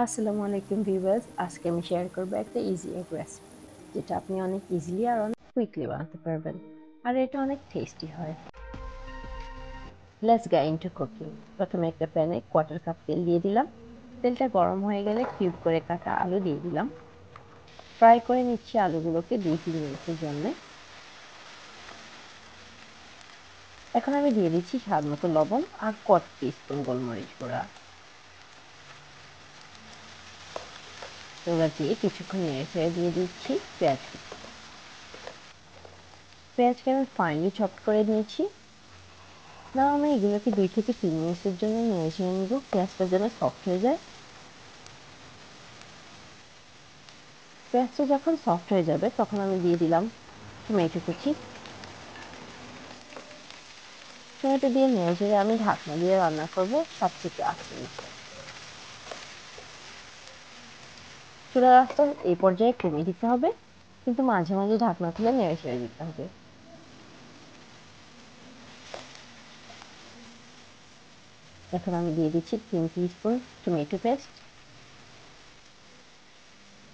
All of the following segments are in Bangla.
আসসালামু আলাইকুম ভিউয়ার্স, আজকে আমি শেয়ার করব একটা ইজি এগ রেসিপি যেটা আপনি অনেক ইজিলি আর অনেক কুইকলি বানাতে পারবেন, আর এটা অনেক টেস্টি হয়। Let's get into cooking. প্রথমে একটা প্যানে কোয়ার্টার কাপ তেল দিয়ে দিলাম। তেলটা গরম হয়ে গেলে কিউব করে কাটা আলু দিয়ে দিলাম। ফ্রাই করে নিচ্ছি আলুগুলোকে 2-3 মিনিটের জন্য। এখন আমি দিয়ে দিচ্ছি স্বাদ মতো লবণ আর 1/4 টিস্পুন গোলমরিচ গুঁড়া। এবার দিয়ে কিছুক্ষণ নেড়ে ছেড়ে দিয়ে দিচ্ছি পেঁয়াজ। পেঁয়াজকে আমি ফাইনলি চপ করে নিয়েছি। না, আমি এগুলোকে 2 থেকে 3 মিনিটের জন্য নেড়ে ছেড়ে নিব, পেঁয়াজটা যেন সফট হয়ে যায়। পেঁয়াজটা যখন সফট হয়ে যাবে তখন আমি দিয়ে দিলাম টমেটো কুচি। টমেটো দিয়ে নেড়ে ছেড়ে আমি ঢাকনা দিয়ে রান্না করবো 7 থেকে 8 মিনিট। চুলার আঁচটা এই পর্যায়ে কমিয়ে দিতে হবে, কিন্তু মাঝে মাঝে ঢাকনা খুলে নেড়ে ছেড়ে দিতে হবে। এখন আমি দিয়ে দিচ্ছি 3 টিস্পুন টমেটো পেস্ট।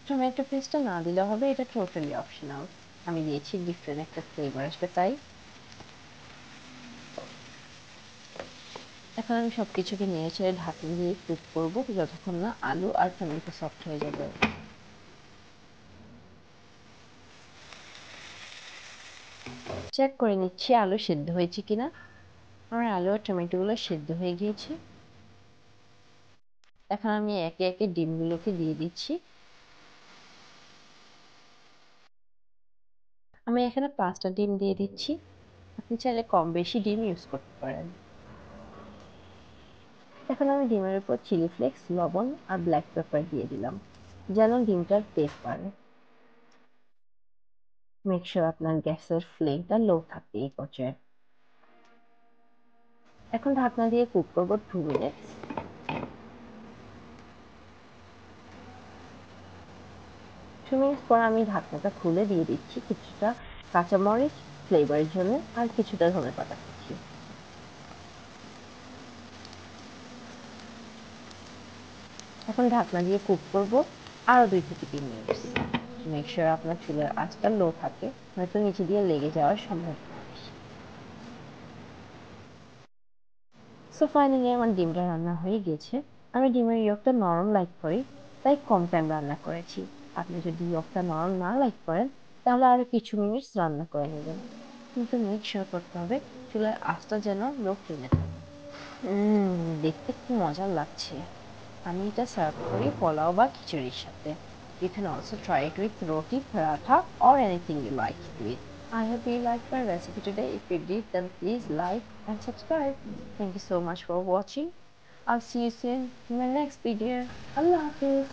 টমেটো পেস্টটা না দিলে হবে, এটা টোটালি অপশনাল। আমি দিয়েছি ডিফারেন্ট একটা ফ্লেভার আসবে তাই। এখন আমি সবকিছুকে নেড়ে ছেড়ে ঢাকনা দিয়ে কুক করবো যতক্ষণ না আলু আর টমেটো সফট হয়ে যাবে। চেক করে নিচ্ছি আলু সেদ্ধ হয়েছে কিনা। আমার আলু আর টমেটোগুলো সেদ্ধ হয়ে গিয়েছে। এখন আমি একে একে ডিমগুলোকে দিয়ে দিচ্ছি। আমি এখানে 5টা ডিম দিয়ে দিচ্ছি। আপনি চাইলে কম বেশি ডিম ইউজ করতে পারেন। এখন আমি ডিমের উপর চিলি ফ্লেক্স, লবণ আর ব্ল্যাক পেপার দিয়ে দিলাম, যেন ডিমটার টেস্ট বাড়ে। মেক শিওর আপনার গ্যাসের ফ্লেমটা লো থাকে এই পর্যায়ে। এখন ঢাকনা দিয়ে কুক করবো 2 মিনিটস। 2 মিনিটস পর আমি ঢাকনাটা খুলে দিয়ে দিচ্ছি কিছুটা কাঁচামরিচ ফ্লেভারের জন্য আর কিছুটা ধনেপাতা কুচি। এখন ঢাকনা দিয়ে কুক করব আরো 2 থেকে 3 মিনিট। মেক শিওর আপনার চুলার আঁচটা লো থাকে, নয়তো নিচে দিয়ে লেগে যাওয়ার সম্ভাবনা বেশি। সো ফাইনালি আমার ডিমটা রান্না হয়ে গেছে। আমি ডিমের ইয়কটা নরম লাইক করি, তাই কম টাইম রান্না করেছি। আপনি যদি ইয়কটা নরম না লাইক করেন তাহলে আরো কিছু মিনিট রান্না করে নেবেন, কিন্তু মেক শিওর করতে হবে চুলার আঁচটা যেন লো ফ্লেমে থাকে। দেখতে কি মজার লাগছে। আমি এটা সার্ভ করি পোলাও বা খিচুড়ির সাথে। You can also try it with roti, paratha or anything you like it with. I hope you liked my recipe today. If you did, then please like and subscribe. Thank you so much for watching. I'll see you soon in my next video. Allah Hafiz.